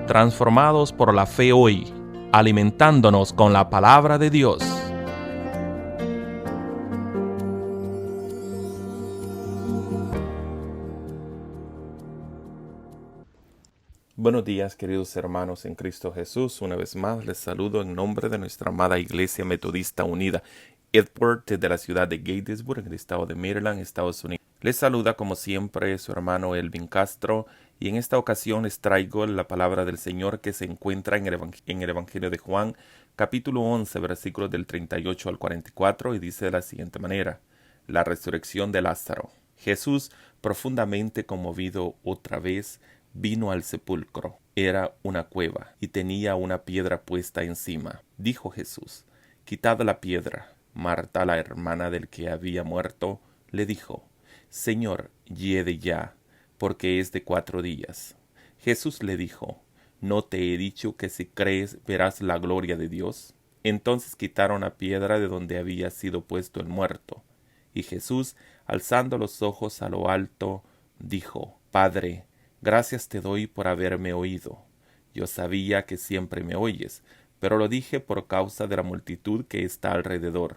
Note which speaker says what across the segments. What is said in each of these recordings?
Speaker 1: transformados por la fe hoy, alimentándonos con la palabra de Dios. Buenos días, queridos hermanos en Cristo Jesús. Una vez más les saludo en nombre de nuestra amada Iglesia Metodista Unida Edward, de la ciudad de Gatesburg, en el estado de Maryland, Estados Unidos. Les saluda como siempre su hermano Elvin Castro, y en esta ocasión les traigo la palabra del Señor que se encuentra en el Evangelio de Juan, capítulo 11, versículos del 38 al 44, y dice de la siguiente manera: la resurrección de Lázaro. Jesús, profundamente conmovido otra vez, vino al sepulcro. Era una cueva, y tenía una piedra puesta encima. Dijo Jesús: quitad la piedra. Marta, la hermana del que había muerto, le dijo: Señor, hiede ya, porque es de 4 días. Jesús le dijo: ¿no te he dicho que si crees verás la gloria de Dios? Entonces quitaron la piedra de donde había sido puesto el muerto. Y Jesús, alzando los ojos a lo alto, dijo: Padre, gracias te doy por haberme oído. Yo sabía que siempre me oyes, pero lo dije por causa de la multitud que está alrededor,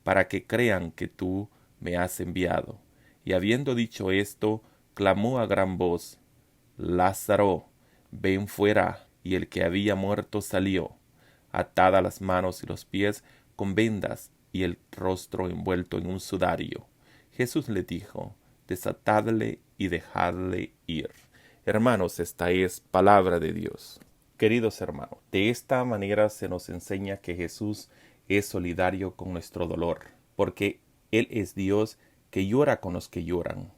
Speaker 1: para que crean que tú me has enviado. Y habiendo dicho esto, clamó a gran voz: Lázaro, ven fuera. Y el que había muerto salió, atada las manos y los pies con vendas y el rostro envuelto en un sudario. Jesús le dijo: desatadle y dejadle ir. Hermanos, esta es palabra de Dios. Queridos hermanos, de esta manera se nos enseña que Jesús es solidario con nuestro dolor, porque Él es Dios que llora con los que lloran,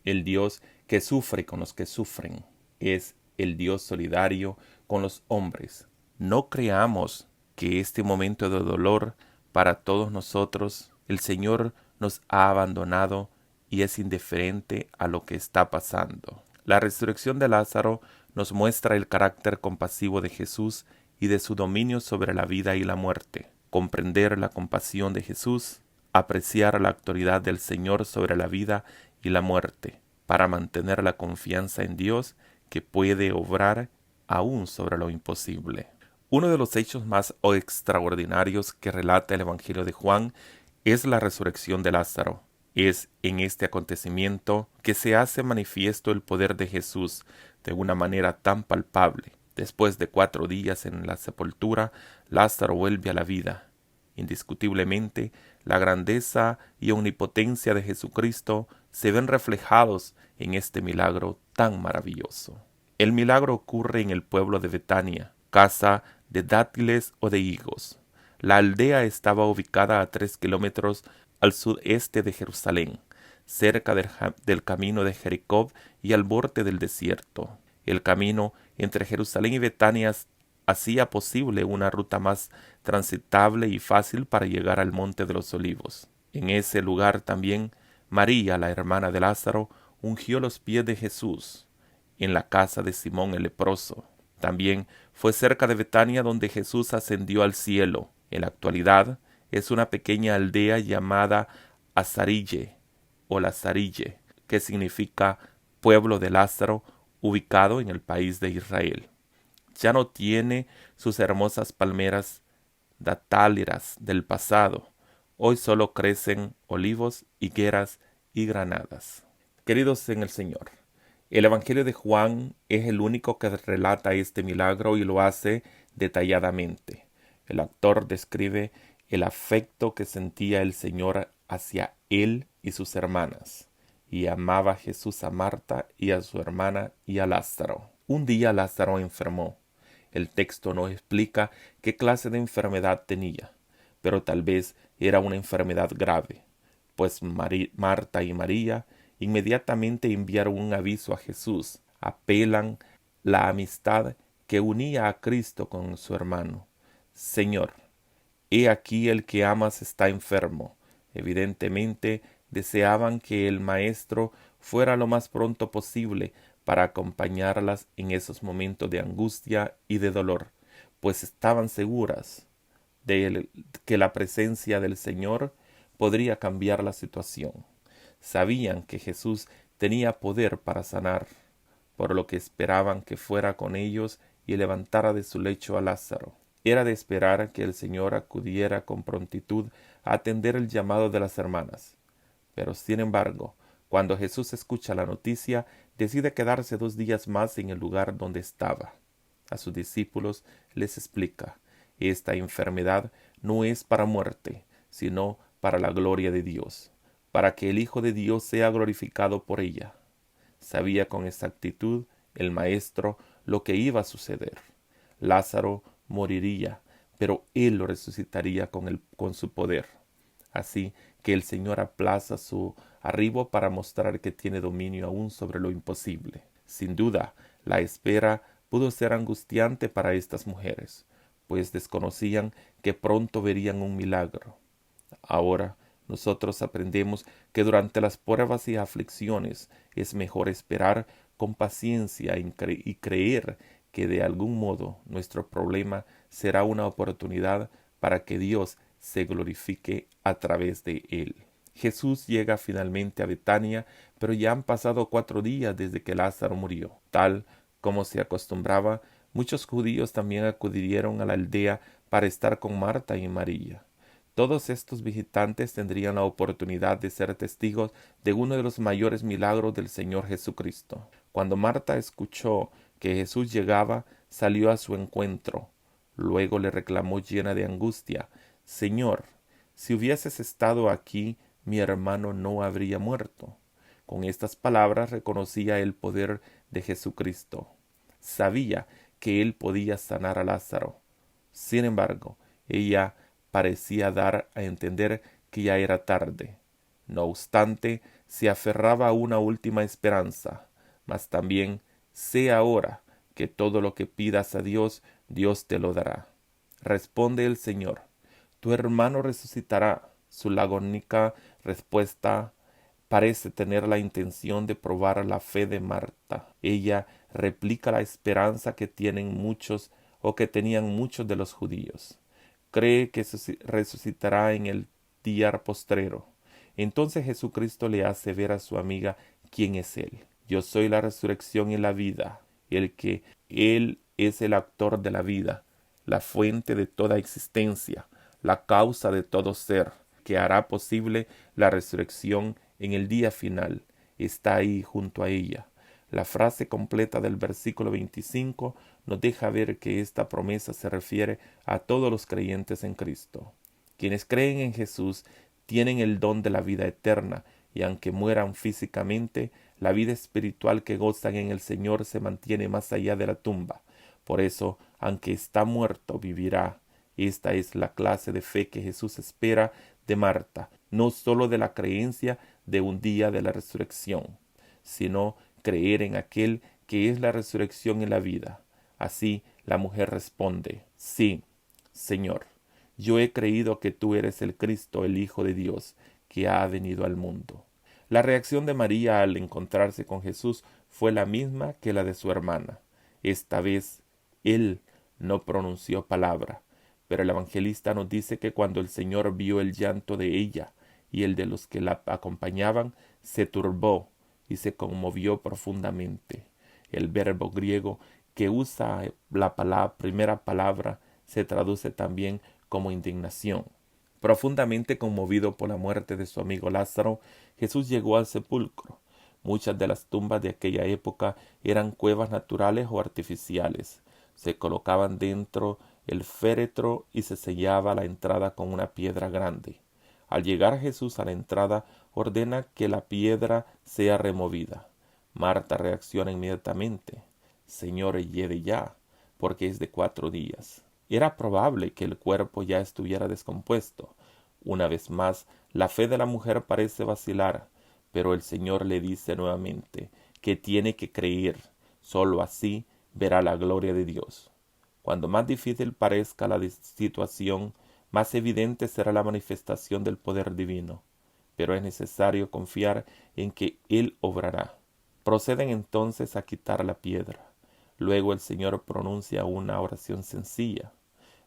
Speaker 1: el Dios que sufre con los que sufren, es el Dios solidario con los hombres. No creamos que este momento de dolor para todos nosotros, el Señor nos ha abandonado y es indiferente a lo que está pasando. La resurrección de Lázaro nos muestra el carácter compasivo de Jesús y de su dominio sobre la vida y la muerte. Comprender la compasión de Jesús, apreciar la autoridad del Señor sobre la vida y la muerte, para mantener la confianza en Dios que puede obrar aún sobre lo imposible. Uno de los hechos más extraordinarios que relata el Evangelio de Juan es la resurrección de Lázaro. Es en este acontecimiento que se hace manifiesto el poder de Jesús de una manera tan palpable. Después de 4 días en la sepultura, Lázaro vuelve a la vida. Indiscutiblemente, la grandeza y omnipotencia de Jesucristo se ven reflejados en este milagro tan maravilloso. El milagro ocurre en el pueblo de Betania, casa de dátiles o de higos. La aldea estaba ubicada a 3 kilómetros al sudeste de Jerusalén, cerca del camino de Jericó y al borde del desierto. El camino entre Jerusalén y Betania hacía posible una ruta más transitable y fácil para llegar al Monte de los Olivos. En ese lugar también María, la hermana de Lázaro, ungió los pies de Jesús en la casa de Simón el leproso. También fue cerca de Betania donde Jesús ascendió al cielo. En la actualidad es una pequeña aldea llamada Azarille o Lazarille, que significa pueblo de Lázaro, ubicado en el país de Israel. Ya no tiene sus hermosas palmeras datáliras del pasado. Hoy solo crecen olivos, higueras y granadas. Queridos en el Señor, el Evangelio de Juan es el único que relata este milagro y lo hace detalladamente. El autor describe el afecto que sentía el Señor hacia él y sus hermanas, y amaba Jesús a Marta y a su hermana y a Lázaro. Un día Lázaro enfermó. El texto no explica qué clase de enfermedad tenía, pero tal vez era una enfermedad grave, pues Marta y María inmediatamente enviaron un aviso a Jesús. Apelan la amistad que unía a Cristo con su hermano. Señor, he aquí el que amas está enfermo. Evidentemente deseaban que el maestro fuera lo más pronto posible para acompañarlas en esos momentos de angustia y de dolor, pues estaban seguras de que la presencia del Señor podría cambiar la situación. Sabían que Jesús tenía poder para sanar, por lo que esperaban que fuera con ellos y levantara de su lecho a Lázaro. Era de esperar que el Señor acudiera con prontitud a atender el llamado de las hermanas. Pero sin embargo, cuando Jesús escucha la noticia, decide quedarse 2 días más en el lugar donde estaba. A sus discípulos les explica: esta enfermedad no es para muerte, sino para la gloria de Dios, para que el Hijo de Dios sea glorificado por ella. Sabía con exactitud el Maestro lo que iba a suceder. Lázaro moriría, pero él lo resucitaría con su poder. Así que el Señor aplaza su arribo para mostrar que tiene dominio aún sobre lo imposible. Sin duda, la espera pudo ser angustiante para estas mujeres, pues desconocían que pronto verían un milagro. Ahora nosotros aprendemos que durante las pruebas y aflicciones es mejor esperar con paciencia y creer que de algún modo nuestro problema será una oportunidad para que Dios se glorifique a través de él. Jesús llega finalmente a Betania, pero ya han pasado 4 días desde que Lázaro murió. Tal como se acostumbraba, muchos judíos también acudieron a la aldea para estar con Marta y María. Todos estos visitantes tendrían la oportunidad de ser testigos de uno de los mayores milagros del Señor Jesucristo. Cuando Marta escuchó que Jesús llegaba, salió a su encuentro. Luego le reclamó llena de angustia: Señor, si hubieses estado aquí, mi hermano no habría muerto. Con estas palabras reconocía el poder de Jesucristo. Sabía que él podía sanar a Lázaro. Sin embargo, ella parecía dar a entender que ya era tarde. No obstante, se aferraba a una última esperanza. Mas también sé ahora que todo lo que pidas a Dios, Dios te lo dará. Responde el Señor: tu hermano resucitará. Su lacónica respuesta parece tener la intención de probar la fe de Marta. Ella replica la esperanza que tienen muchos o que tenían muchos de los judíos. Cree que resucitará en el día postrero. Entonces Jesucristo le hace ver a su amiga quién es Él. Yo soy la resurrección y la vida. Él es el autor de la vida, la fuente de toda existencia, la causa de todo ser, que hará posible la resurrección en el día final. Está ahí junto a ella. La frase completa del versículo 25 nos deja ver que esta promesa se refiere a todos los creyentes en Cristo. Quienes creen en Jesús tienen el don de la vida eterna, y aunque mueran físicamente, la vida espiritual que gozan en el Señor se mantiene más allá de la tumba. Por eso, aunque está muerto, vivirá. Esta es la clase de fe que Jesús espera de Marta, no sólo de la creencia de un día de la resurrección, sino creer en aquel que es la resurrección y la vida. Así la mujer responde: sí, Señor, yo he creído que tú eres el Cristo, el Hijo de Dios, que ha venido al mundo. La reacción de María al encontrarse con Jesús fue la misma que la de su hermana. Esta vez él no pronunció palabra, pero el evangelista nos dice que cuando el Señor vio el llanto de ella y el de los que la acompañaban, se turbó y se conmovió profundamente. El verbo griego que usa la primera palabra se traduce también como indignación. Profundamente conmovido por la muerte de su amigo Lázaro, Jesús llegó al sepulcro. Muchas de las tumbas de aquella época eran cuevas naturales o artificiales. Se colocaban dentro el féretro y se sellaba la entrada con una piedra grande. Al llegar Jesús a la entrada, ordena que la piedra sea removida. Marta reacciona inmediatamente: Señor, hiede ya, porque es de 4 días. Era probable que el cuerpo ya estuviera descompuesto. Una vez más, la fe de la mujer parece vacilar, pero el Señor le dice nuevamente que tiene que creer. Sólo así verá la gloria de Dios. Cuando más difícil parezca la situación, más evidente será la manifestación del poder divino. Pero es necesario confiar en que Él obrará. Proceden entonces a quitar la piedra. Luego el Señor pronuncia una oración sencilla.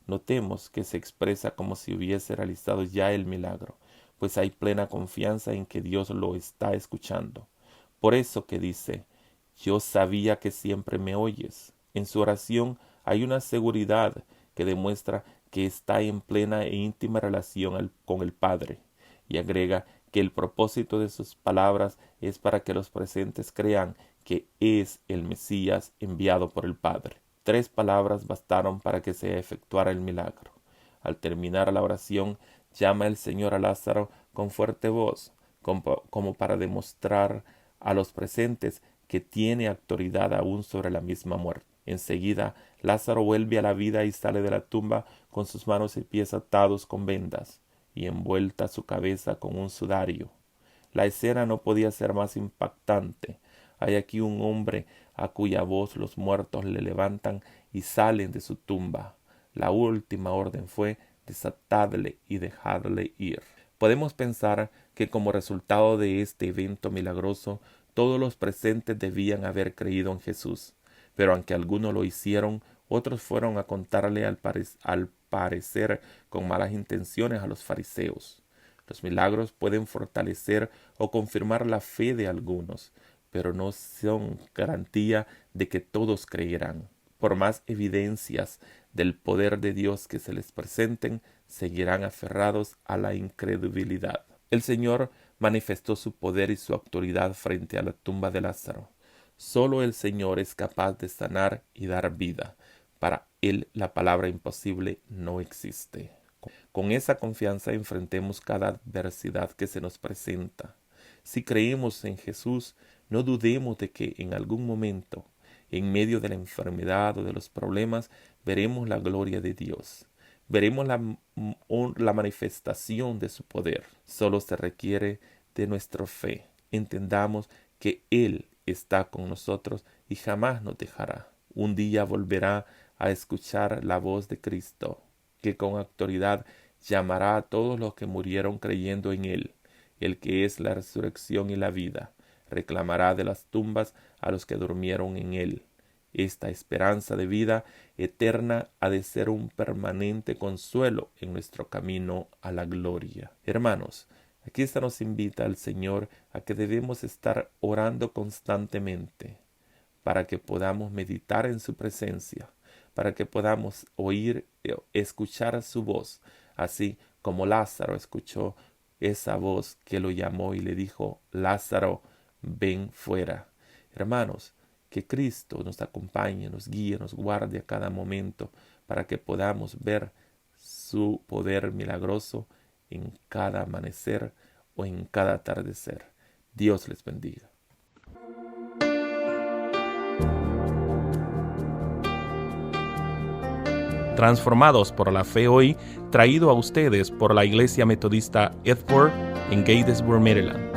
Speaker 1: Notemos que se expresa como si hubiese realizado ya el milagro, pues hay plena confianza en que Dios lo está escuchando. Por eso que dice: yo sabía que siempre me oyes. En su oración hay una seguridad que demuestra que está en plena e íntima relación con el Padre, y agrega que el propósito de sus palabras es para que los presentes crean que es el Mesías enviado por el Padre. 3 palabras bastaron para que se efectuara el milagro. Al terminar la oración, llama el Señor a Lázaro con fuerte voz, como para demostrar a los presentes que tiene autoridad aún sobre la misma muerte. Enseguida, Lázaro vuelve a la vida y sale de la tumba con sus manos y pies atados con vendas y envuelta su cabeza con un sudario. La escena no podía ser más impactante. Hay aquí un hombre a cuya voz los muertos le levantan y salen de su tumba. La última orden fue: desatadle y dejadle ir. Podemos pensar que como resultado de este evento milagroso, todos los presentes debían haber creído en Jesús, pero aunque algunos lo hicieron, otros fueron a contarle al parecer con malas intenciones a los fariseos. Los milagros pueden fortalecer o confirmar la fe de algunos, pero no son garantía de que todos creerán. Por más evidencias del poder de Dios que se les presenten, seguirán aferrados a la incredulidad. El Señor manifestó su poder y su autoridad frente a la tumba de Lázaro. Solo el Señor es capaz de sanar y dar vida. Para Él la palabra imposible no existe. Con esa confianza enfrentemos cada adversidad que se nos presenta. Si creemos en Jesús, no dudemos de que en algún momento, en medio de la enfermedad o de los problemas, veremos la gloria de Dios. Veremos la manifestación de su poder. Solo se requiere de nuestra fe. Entendamos que Él está con nosotros y jamás nos dejará. Un día volverá a escuchar la voz de Cristo, que con autoridad llamará a todos los que murieron creyendo en Él, el que es la resurrección y la vida. Reclamará de las tumbas a los que durmieron en Él. Esta esperanza de vida eterna ha de ser un permanente consuelo en nuestro camino a la gloria. Hermanos, aquí se nos invita al Señor a que debemos estar orando constantemente para que podamos meditar en su presencia, para que podamos escuchar su voz, así como Lázaro escuchó esa voz que lo llamó y le dijo: Lázaro, ven fuera. Hermanos, que Cristo nos acompañe, nos guíe, nos guarde a cada momento para que podamos ver su poder milagroso en cada amanecer o en cada atardecer. Dios les bendiga. Transformados por la fe hoy, traído a ustedes por la Iglesia Metodista Edward en Gatesburg, Maryland.